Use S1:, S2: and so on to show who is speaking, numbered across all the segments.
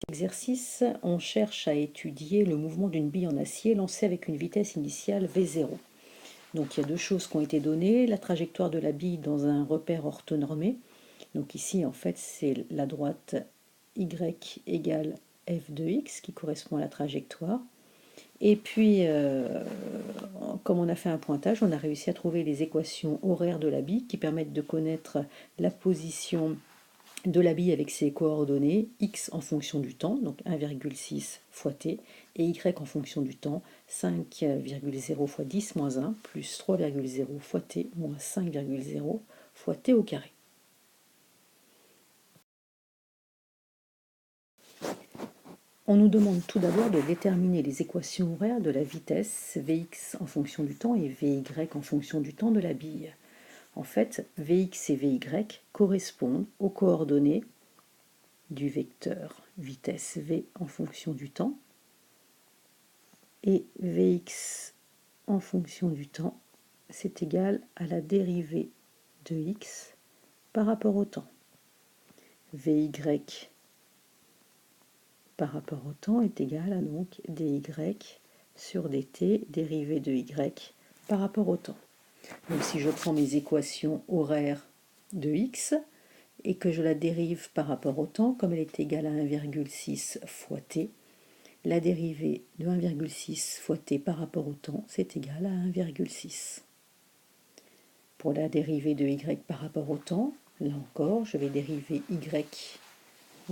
S1: Exercice, on cherche à étudier le mouvement d'une bille en acier lancée avec une vitesse initiale V0. Donc il y a deux choses qui ont été données, la trajectoire de la bille dans un repère orthonormé. Donc ici en fait c'est la droite y égale f de x qui correspond à la trajectoire. Et puis comme on a fait un pointage, on a réussi à trouver les équations horaires de la bille qui permettent de connaître la position de la bille avec ses coordonnées, x en fonction du temps, donc 1,6 fois t, et y en fonction du temps, 5,0 fois 10 moins 1, plus 3,0 fois t, moins 5,0 fois t au carré. On nous demande tout d'abord de déterminer les équations horaires de la vitesse Vx en fonction du temps et Vy en fonction du temps de la bille. En fait, Vx et Vy correspondent aux coordonnées du vecteur vitesse v en fonction du temps et Vx en fonction du temps, c'est égal à la dérivée de x par rapport au temps. Vy par rapport au temps est égal à donc dy sur dt dérivée de y par rapport au temps. Donc si je prends mes équations horaires de x et que je la dérive par rapport au temps, comme elle est égale à 1,6 fois t, la dérivée de 1,6 fois t par rapport au temps, c'est égal à 1,6. Pour la dérivée de y par rapport au temps, là encore, je vais dériver y,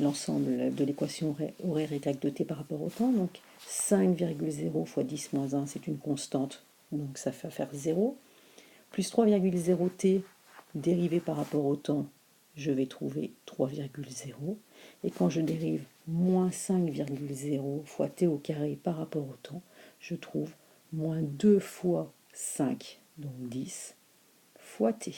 S1: l'ensemble de l'équation horaire y de t par rapport au temps. Donc 5,0 fois 10 moins 1, c'est une constante, donc ça fait faire 0. Plus 3,0 t dérivé par rapport au temps, je vais trouver 3,0. Et quand je dérive moins 5,0 fois t au carré par rapport au temps, je trouve moins 2 fois 5, donc 10, fois t.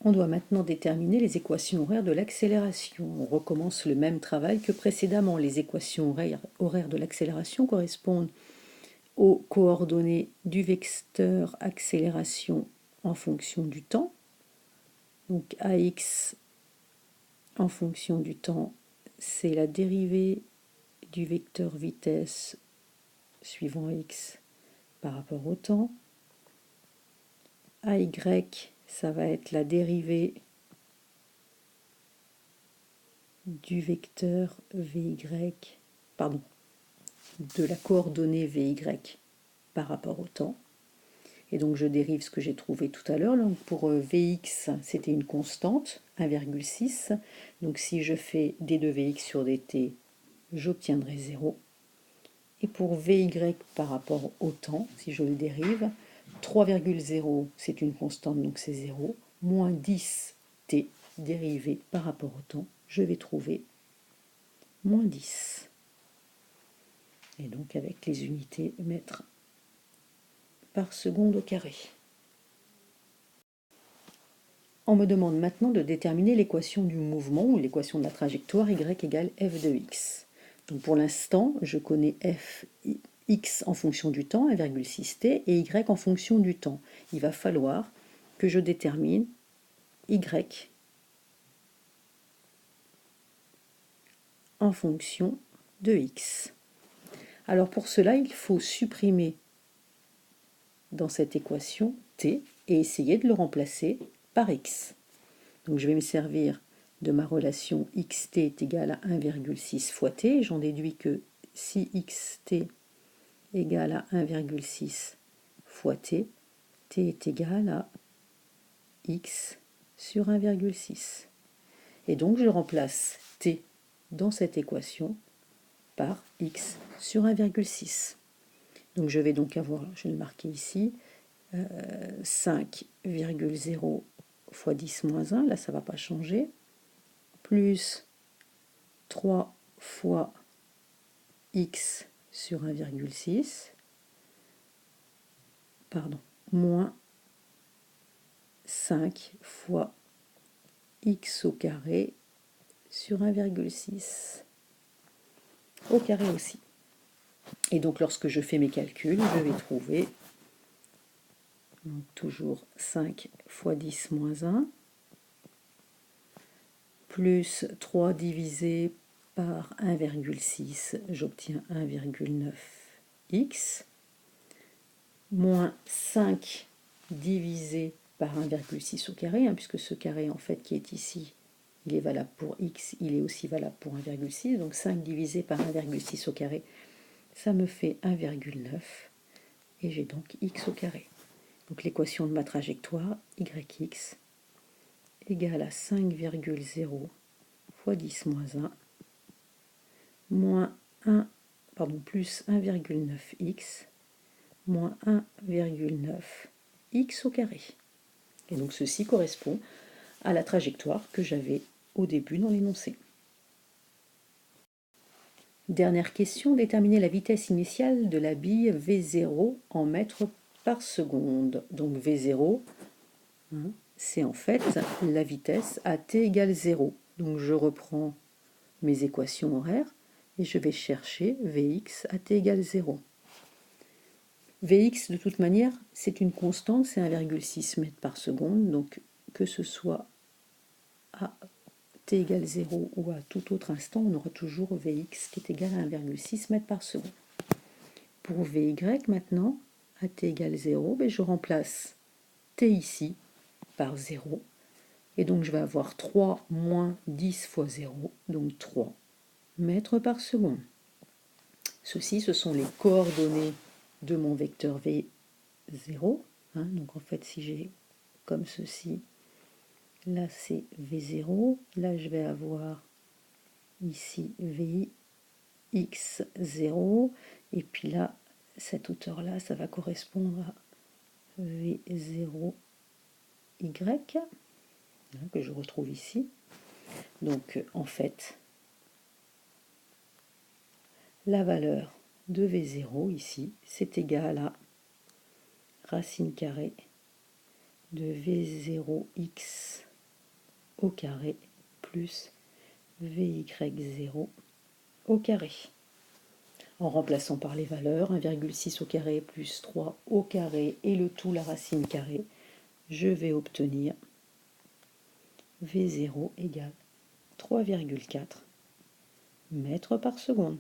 S1: On doit maintenant déterminer les équations horaires de l'accélération. On recommence le même travail que précédemment. Les équations horaires de l'accélération correspondent aux coordonnées du vecteur accélération en fonction du temps. Donc ax en fonction du temps, c'est la dérivée du vecteur vitesse suivant x par rapport au temps. AY, ça va être la dérivée du vecteur vy, pardon, de la coordonnée vy par rapport au temps. Et donc je dérive ce que j'ai trouvé tout à l'heure. Donc pour Vx, c'était une constante, 1,6. Donc si je fais d de Vx sur dt, j'obtiendrai 0. Et pour Vy par rapport au temps, si je le dérive, 3,0 c'est une constante, donc c'est 0, moins 10t dérivé par rapport au temps, je vais trouver moins 10. Et donc avec les unités mètres par seconde au carré. On me demande maintenant de déterminer l'équation du mouvement ou l'équation de la trajectoire y égale f de x. Donc pour l'instant, je connais f x en fonction du temps, 1,6t, et y en fonction du temps. Il va falloir que je détermine y en fonction de x. Alors pour cela, il faut supprimer dans cette équation t et essayer de le remplacer par x. Donc je vais me servir de ma relation xt est égal à 1,6 fois t, et j'en déduis que si xt égale à 1,6 fois t, t est égal à x sur 1,6. Et donc je remplace t dans cette équation par x sur 1,6. Donc je vais donc avoir, je vais le marquer ici, 5,0 fois 10 moins 1, là ça ne va pas changer, plus 3 fois x sur 1,6, pardon, moins 5 fois x au carré sur 1,6 au carré aussi. Et donc lorsque je fais mes calculs, je vais trouver donc toujours 5 fois 10 moins 1 plus 3 divisé par 1,6, j'obtiens 1,9x, moins 5 divisé par 1,6 au carré, puisque ce carré en fait qui est ici, il est valable pour x, il est aussi valable pour 1,6, donc 5 divisé par 1,6 au carré, ça me fait 1,9, et j'ai donc x au carré. Donc l'équation de ma trajectoire, yx, égale à 5,0 fois 10 moins 1, moins 1, plus 1,9x, moins 1,9x au carré. Et donc ceci correspond à la trajectoire que j'avais au début dans l'énoncé. Dernière question, déterminer la vitesse initiale de la bille V0 en mètres par seconde. Donc V0, c'est en fait la vitesse à t égale 0. Donc je reprends mes équations horaires et je vais chercher Vx à t égale 0. Vx, de toute manière, c'est une constante, c'est 1,6 mètres par seconde, donc que ce soit à t égale 0 ou à tout autre instant, on aura toujours Vx qui est égal à 1,6 mètres par seconde. Pour Vy maintenant, à t égale 0, je remplace t ici par 0, et donc je vais avoir 3 moins 10 fois 0, donc 3 mètres par seconde. Ceci, ce sont les coordonnées de mon vecteur V0. Donc en fait, si j'ai comme ceci, là c'est V0, là je vais avoir ici Vx0, et puis là, cette hauteur-là, ça va correspondre à V0y, que je retrouve ici. Donc en fait, la valeur de V0 ici, c'est égal à racine carrée de V0x au carré plus Vy0 au carré. En remplaçant par les valeurs, 1,6 au carré plus 3 au carré et le tout la racine carrée, je vais obtenir V0 égale 3,4 mètres par seconde.